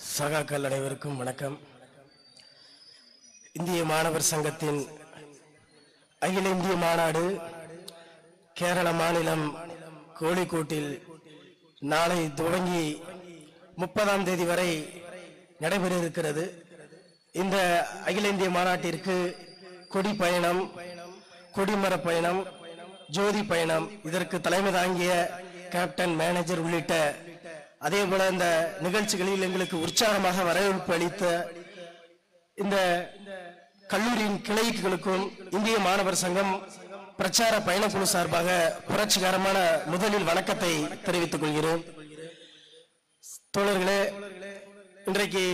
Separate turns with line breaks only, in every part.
சகாக்கள் அனைவருக்கும் வணக்கம். இந்திய மாணவர் சங்கத்தின் அகில இந்திய மாநாடு கேரள மாநிலம் கோழிக்கோட்டில் நாளை துவங்கி 30ஆம் தேதி வரை நடைபெற இருக்கிறது. இந்த அகில இந்திய மாநாட்டிற்கு கொடி பயணம், கொடிமர பயணம், ஜோதி பயணம் இதற்கு தலைமை தாங்கிய கேப்டன், மேனேஜர் உள்ளிட்ட அதே போல இந்த நிகழ்ச்சிகளில் எங்களுக்கு உற்சாகமாக வரவேற்பு அளித்த இந்த கல்லூரியின் கிளைகளுக்கும் இந்திய மாணவர் சங்கம் பிரச்சார பயணக்குழு சார்பாக புரட்சிகரமான முதலில் வணக்கத்தை தெரிவித்துக் கொள்கிறோம். தோழர்களே, இன்றைக்கு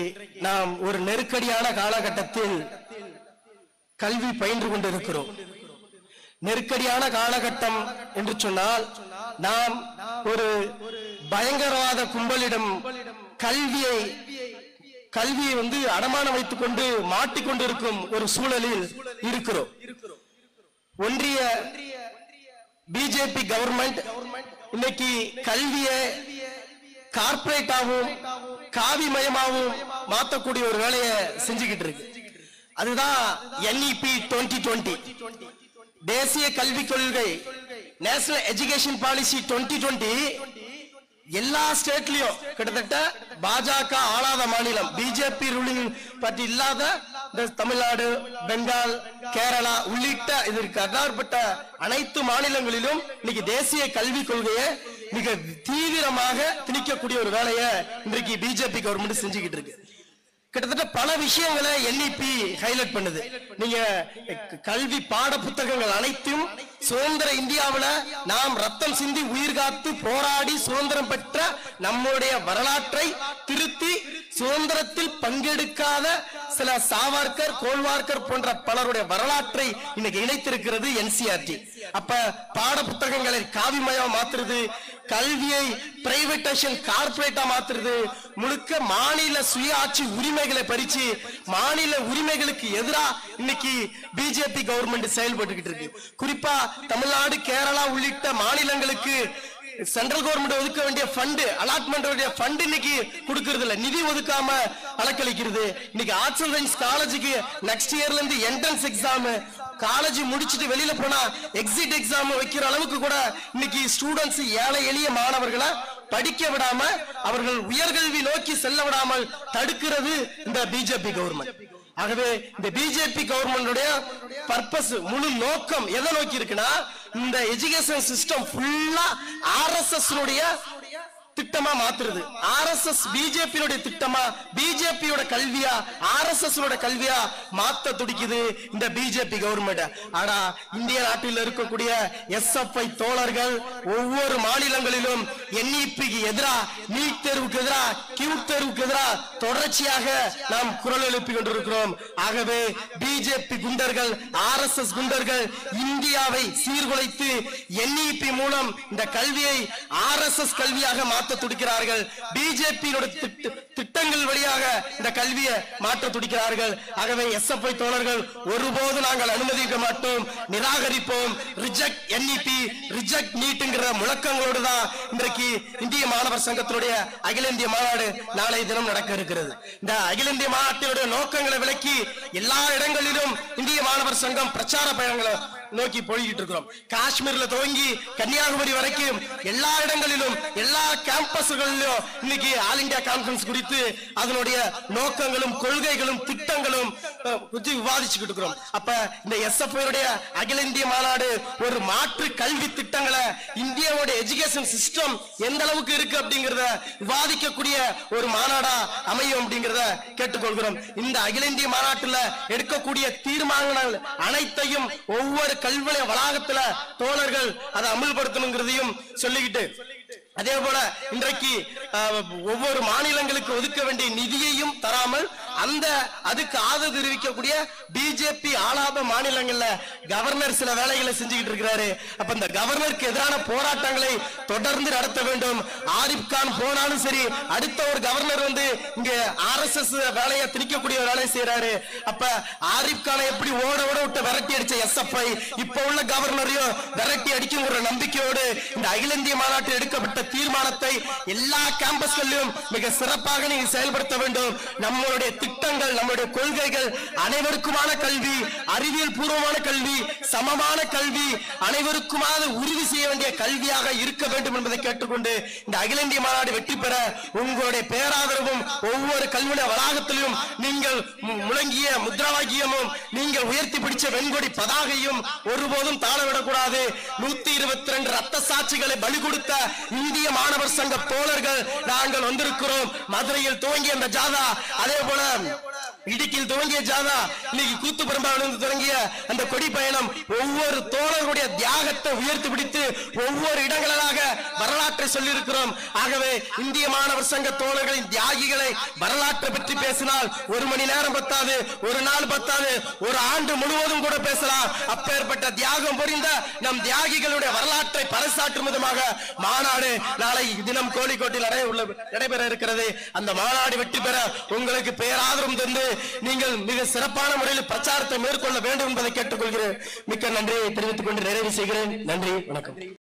நாம் ஒரு நெருக்கடியான காலகட்டத்தில் கல்வி பயின்று கொண்டிருக்கிறோம். நெருக்கடியான காலகட்டம் என்று சொன்னால் நாம் ஒரு பயங்கரவாத கும்பலிடம் கல்வியை அடமானம் வைத்துக் கொண்டு மாட்டிக்கொண்டிருக்கும் ஒரு சூழலில் இருக்கிறோம். ஒன்றிய பிஜேபி கவர்மெண்ட் இன்னைக்கு கல்வியை கார்பரேட்டாவும் காவிமயமாவும் மாற்றக்கூடிய ஒரு வேலையை செஞ்சுக்கிட்டு இருக்கு. அதுதான் NEP 2020, தேசிய கல்விக் கொள்கை, நேஷனல் எஜுகேஷன் பாலிசி 2020. எல்லா ஸ்டேட்லயும் கிட்டத்தட்ட பாஜக ஆளாத மாநிலம், பிஜேபி ரூலிங் பார்ட்டி இல்லாத தமிழ்நாடு, பெங்கால், கேரளா உள்ளிட்ட இதற்கு அப்பாற்பட்ட அனைத்து மாநிலங்களிலும் இன்னைக்கு தேசிய கல்விக் கொள்கையை மிக தீவிரமாக திணிக்கக்கூடிய ஒரு வேலையை இன்றைக்கு பிஜேபி கவர்மெண்ட் செஞ்சுக்கிட்டு இருக்கு. கிட்டத்தட்ட பல விஷயங்களை NEP ஹைலைட் பண்ணுது. நீங்க கல்வி பாட புத்தகங்கள் அனைத்தும் சுதந்திர இந்தியாவில் நாம் ரத்தம் சிந்தி உயிர் காத்து போராடி சுதந்திரம் பெற்ற நம்முடைய வரலாற்றை திருத்தி சுதந்திரத்தில் பங்கெடுக்காத சில சாவர்கர், கோல்வார்கர் போன்ற பலருடைய வரலாற்றை இன்னைக்கு இணைத்திருக்கிறது NCERT. அப்ப பாட புத்தகங்களை காவிமயம் மாத்துறது, கல்வியை பிரைவேட்டேஷன் கார்பரேட்டா மாத்துறது, முழுக்க மாநில சுயாட்சி உரிமைகளை பறிச்சு மாநில உரிமைகளுக்கு எதிராக இன்னைக்கு பிஜேபி கவர்மெண்ட் செயல்பட்டு இருக்கு. குறிப்பா தமிழ்நாடு, கேரளா உள்ளிட்ட மாநிலங்களுக்கு சென்ட்ரல் கவர்மெண்ட் ஒதுக்க வேண்டிய ஃபண்ட், அலாட்மெண்ட் ஃபண்ட் இன்னைக்கு கொடுக்கிறது இல்ல, நிதி ஒதுக்காம அலக்களிக்கிறது. இன்னைக்கு ஆர்ட்ஸ் அண்ட் சயின்ஸ் காலேஜுக்கு நெக்ஸ்ட் இயர்ல இருந்து என்ட்ரன்ஸ் எக்ஸாம், காலேஜ் முடிச்சுட்டு வெளியில போனா எக்ஸிட் எக்ஸாம் வைக்கிற அளவுக்கு கூட இன்னைக்கு ஸ்டூடெண்ட்ஸ், ஏழை எளிய மாணவர்களை படிக்க விடாம அவர்கள் உயர்கல்வி நோக்கி செல்ல விடாமல் தடுக்கிறது இந்த பிஜேபி கவர்மெண்ட். ஆகவே இந்த பிஜேபி கவர்மெண்டுடைய பர்பஸ், முழு நோக்கம் எதை நோக்கி இருக்குன்னா, இந்த எஜுகேஷன் சிஸ்டம் ஃபுல்லா RSS திட்டமா மாத்துறது. RSS பிஜேபியோட திட்டமா, பிஜேபியோட கல்வியா RSS கல்வியா மாத்த துடிக்குது இந்த பிஜேபி கவர்மெண்ட். ஆனா இந்திய நாட்டில் இருக்கக்கூடிய SFI தோழர்கள் ஒவ்வொரு மாநிலங்களிலும் NEP-க்கு எதிராக, நீட் தேர்வுக்கு எதிராக, கியூட் தேர்வுக்கு எதிராக தொடர்ச்சியாக நாம் குரல் எழுப்பி கொண்டிருக்கிறோம். ஆகவே பிஜேபி குண்டர்கள், RSS குண்டர்கள் இந்தியாவை சீர்குலைத்து NEP மூலம் இந்த கல்வியை RSS கல்வியாக மாற்ற துடிக்கிறார்கள். பிஜேபியோட திட்டங்கள் வழியாக இந்த கல்வியை மாற்ற துடிக்கிறார்கள். ஆகவே SFI தோழர்கள் ஒருபோது நாங்கள் அனுமதிக்க மாட்டோம், நிராகரிப்போம். ரிஜெக்ட் NEP, ரிஜெக்ட் நீட்ங்கிற முழக்கங்களோடு தான் இன்றைக்கு இந்திய மாணவர் சங்கத்தினுடைய அகில இந்திய மாநாடு நாளை தினம் நடக்க இருக்கிறது. இந்த அகில இந்திய மாநாட்டினுடைய நோக்கங்களை விளக்கி எல்லா இடங்களிலும் இந்திய மாணவர் சங்கம் பிரச்சார பயணங்களை நோக்கி போய்கிட்டு இருக்கிறோம். காஷ்மீர்ல துவங்கி கன்னியாகுமரி வரைக்கும் எல்லா இடங்களிலும், எல்லா கேம்பஸ்களிலும் இன்னைக்கு ஆல் இந்தியா கான்ஃபரன்ஸ் குறித்து அதனுடைய நோக்கங்களும் கொள்கைகளும் திட்டங்களும் விவாதிச்சுக்கிட்டு இருக்கிறோம். அப்ப இந்த SFI அகில இந்திய மாநாடு ஒரு மாற்று கல்வி திட்டங்களை, இந்தியாவுடைய எஜுகேஷன் சிஸ்டம் எந்த அளவுக்கு இருக்கு அப்படிங்கறத விவாதிக்கக்கூடிய ஒரு மாநாடா அமையும் அப்படிங்கறத கேட்டுக்கொள்கிறோம். இந்த அகில இந்திய மாநாட்டில் எடுக்கக்கூடிய தீர்மானங்கள் அனைத்தையும் ஒவ்வொரு கல்வி வளாகத்துல தோழர்கள் அதை அமல்படுத்தணுங்கிறதையும் சொல்லிக்கிட்டு, அதே போல இன்றைக்கு ஒவ்வொரு மாநிலங்களுக்கு ஒதுக்க வேண்டிய நிதியையும் தராமல் அதுக்கு ஆதரவு தெரிவிக்கக்கூடிய பிஜேபி ஆளாத மாநிலங்கள்ல கவர்னர் சில வேலைகளை செஞ்சுக்கிட்டு இருக்கிறாரு. அப்ப இந்த கவர்னருக்கு எதிரான போராட்டங்களை தொடர்ந்து நடத்த வேண்டும். ஆரிப் கான் போனாலும் சரி, அடுத்த ஒரு கவர்னர் இங்க RSS வேலையை திணிக்கக்கூடிய வேலையை செய்யறாரு. அப்ப ஆரிப் கானை எப்படி ஓட விட்டு விரட்டி அடிச்ச SFI இப்ப உள்ள கவர்னரையும் விரட்டி அடிக்கும் ஒரு நம்பிக்கையோடு இந்த அகில இந்திய மாநாட்டில் எடுக்கப்பட்ட தீர்மானத்தை எல்லா கேம்பஸ்களிலும் மிக சிறப்பாக நீங்க செயல்படுத்த வேண்டும். நம்மளுடைய திட்டங்கள், நம்முடைய கொள்கைகள் அனைவருக்குமான கல்வி, அறிவியல் பூர்வமான கல்வி, சமமான கல்வி, அனைவருக்குமான உறுதி செய்ய வேண்டிய கல்வியாக இருக்க வேண்டும் என்பதை கேட்டுக்கொண்டு இந்த அகில இந்திய மாநாடு வெற்றி பெற உங்களுடைய பேராதரவும் ஒவ்வொரு கல்வி வளாகத்திலும் நீங்கள் முழங்கிய முத்ராவாக்கியமும் நீங்கள் உயர்த்தி பிடிச்ச வெண்கொடி பதாகையும் ஒருபோதும் தாழவிடக்கூடாது. 122 ரத்த சாட்சிகளை பலி கொடுத்த இந்திய மாணவர் சங்க தோழர்கள் நாங்கள் வந்திருக்கிறோம். மதுரையில் துவங்கிய அந்த ஜாதா, அதே போல இடுக்கில் துவங்கிய ஜாதா, இன்னைக்கு கூத்துப்பெரும்பாவிலிருந்து தொடங்கிய அந்த கொடி பயணம் ஒவ்வொரு தோழர்களுடைய தியாகத்தை உயர்த்தி பிடித்து ஒவ்வொரு இடங்களாக வரலாற்றை சொல்லியிருக்கிறோம். ஆகவே இந்திய மாணவர் சங்க தோழர்களின் தியாகிகளை வரலாற்றை பற்றி பேசினால் 1 மணி நேரம் பத்தாது, ஒரு நாள் பத்தாது, ஒரு ஆண்டு முழுவதும் கூட பேசலாம். அப்பேற்பட்ட தியாகம் புரிந்த நம் தியாகிகளுடைய வரலாற்றை பறைசாற்றும் விதமாக மாநாடு நாளை தினம் கோழிக்கோட்டில் நடைபெற இருக்கிறது. அந்த மாநாடு வெற்றி பெற உங்களுக்கு பேராதரவும் தந்து நீங்கள் மிக சிறப்பான முறையில் பிரச்சாரத்தை மேற்கொள்ள வேண்டும் என்பதை கேட்டுக்கொள்கிறேன். மிக்க நன்றியை தெரிவித்துக் கொண்டு நிறைவு செய்கிறேன். நன்றி, வணக்கம்.